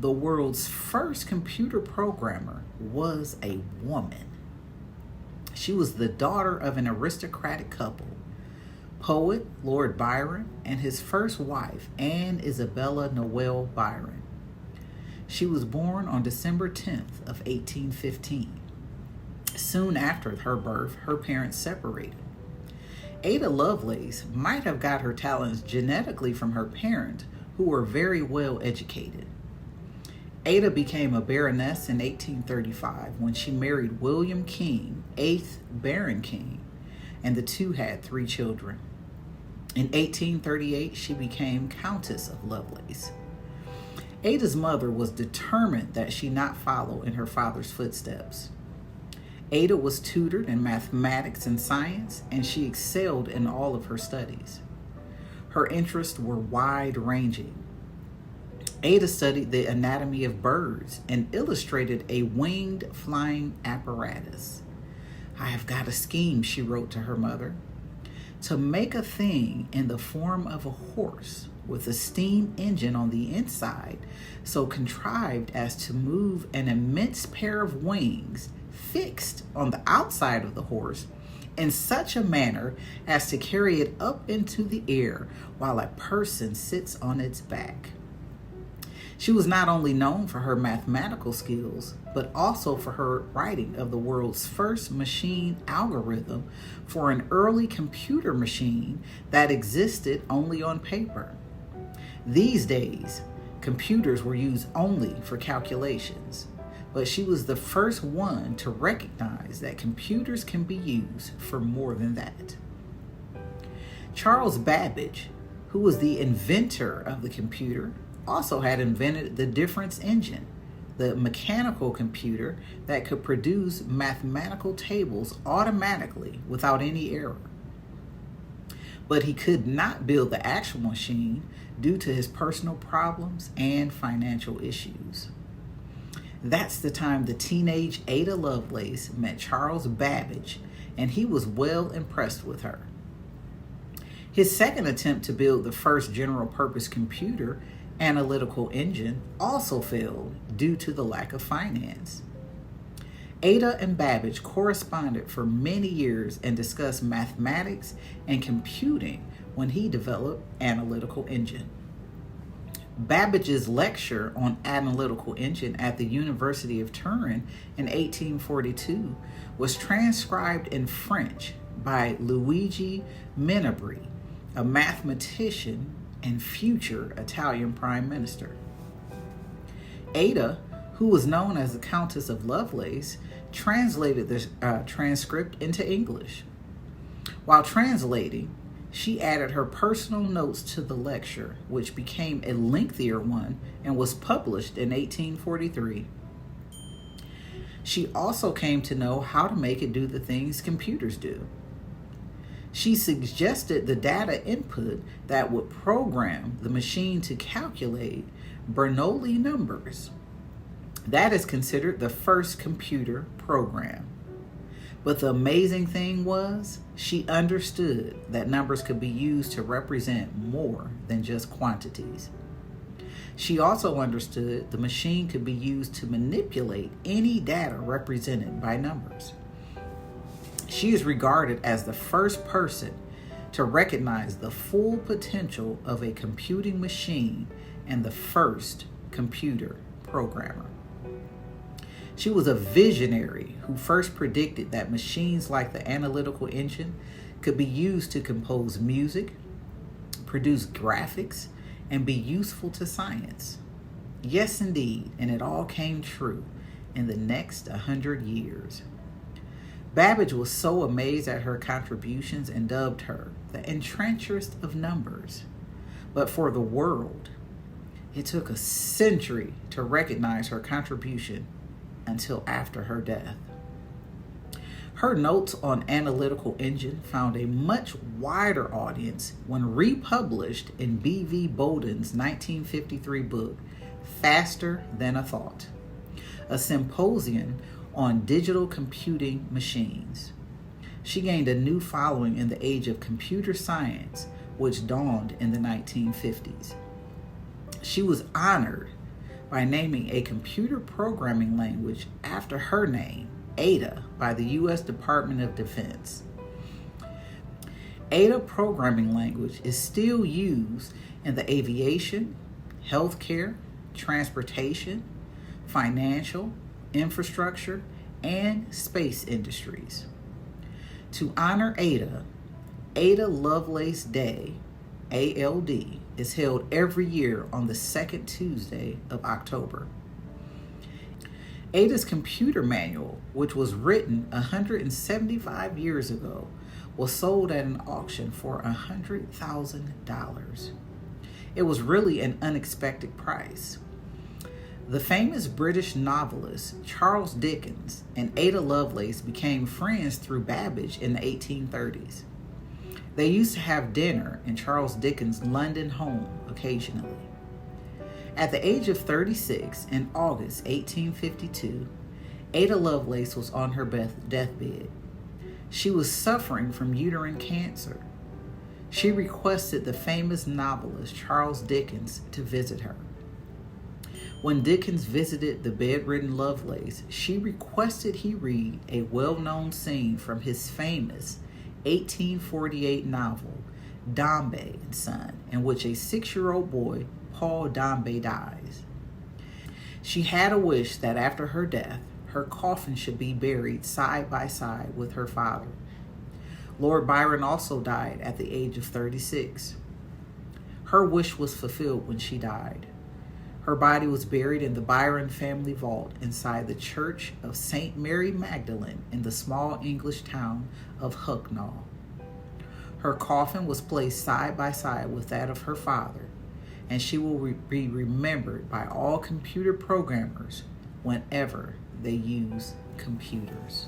the world's first computer programmer was a woman. She was the daughter of an aristocratic couple, poet Lord Byron and his first wife, Anne Isabella Noel Byron. She was born on December 10th of 1815. Soon after her birth, her parents separated. Ada Lovelace might have got her talents genetically from her parents, who were very well educated. Ada became a baroness in 1835 when she married William King, 8th Baron King, and the two had 3 children. In 1838, she became Countess of Lovelace. Ada's mother was determined that she not follow in her father's footsteps. Ada was tutored in mathematics and science, and she excelled in all of her studies. Her interests were wide-ranging. Ada studied the anatomy of birds and illustrated a winged flying apparatus. "I have got a scheme," she wrote to her mother, "to make a thing in the form of a horse with a steam engine on the inside, so contrived as to move an immense pair of wings fixed on the outside of the horse in such a manner as to carry it up into the air while a person sits on its back." She was not only known for her mathematical skills, but also for her writing of the world's first machine algorithm for an early computer machine that existed only on paper. These days, computers were used only for calculations, but she was the first one to recognize that computers can be used for more than that. Charles Babbage, who was the inventor of the computer, also had invented the difference engine, the mechanical computer that could produce mathematical tables automatically without any error. But he could not build the actual machine due to his personal problems and financial issues. That's the time the teenage Ada Lovelace met Charles Babbage, and he was well impressed with her. His second attempt to build the first general-purpose computer analytical engine also failed due to the lack of finance. Ada and Babbage corresponded for many years and discussed mathematics and computing when he developed analytical engine. Babbage's lecture on analytical engine at the University of Turin in 1842 was transcribed in French by Luigi Menabrea, a mathematician and future Italian prime minister. Ada, who was known as the Countess of Lovelace, translated the transcript into English. While translating, she added her personal notes to the lecture, which became a lengthier one and was published in 1843. She also came to know how to make it do the things computers do. She suggested the data input that would program the machine to calculate Bernoulli numbers. That is considered the first computer program. But the amazing thing was, she understood that numbers could be used to represent more than just quantities. She also understood the machine could be used to manipulate any data represented by numbers. She is regarded as the first person to recognize the full potential of a computing machine and the first computer programmer. She was a visionary who first predicted that machines like the analytical engine could be used to compose music, produce graphics, and be useful to science. Yes, indeed, and it all came true in the next 100 years. Babbage was so amazed at her contributions and dubbed her the enchantress of numbers. But for the world, it took a century to recognize her contribution until after her death. Her notes on analytical engine found a much wider audience when republished in B.V. Bowden's 1953 book, Faster Than a Thought, a symposium on digital computing machines. She gained a new following in the age of computer science, which dawned in the 1950s. She was honored by naming a computer programming language after her name, Ada, by the U.S. Department of Defense. Ada programming language is still used in the aviation, healthcare, transportation, financial, infrastructure, and space industries. To honor Ada, Ada Lovelace Day, ALD, is held every year on the second Tuesday of October. Ada's computer manual, which was written 175 years ago, was sold at an auction for $100,000. It was really an unexpected price. The famous British novelist Charles Dickens and Ada Lovelace became friends through Babbage in the 1830s. They used to have dinner in Charles Dickens' London home occasionally. At the age of 36 in August 1852, Ada Lovelace was on her deathbed. She was suffering from uterine cancer. She requested the famous novelist Charles Dickens to visit her. When Dickens visited the bedridden Lovelace, she requested he read a well-known scene from his famous 1848 novel, Dombey and Son, in which a 6-year-old boy, Paul Dombey, dies. She had a wish that after her death, her coffin should be buried side by side with her father. Lord Byron also died at the age of 36. Her wish was fulfilled when she died. Her body was buried in the Byron family vault inside the Church of St. Mary Magdalene in the small English town of Hucknall. Her coffin was placed side by side with that of her father, and she will be remembered by all computer programmers whenever they use computers.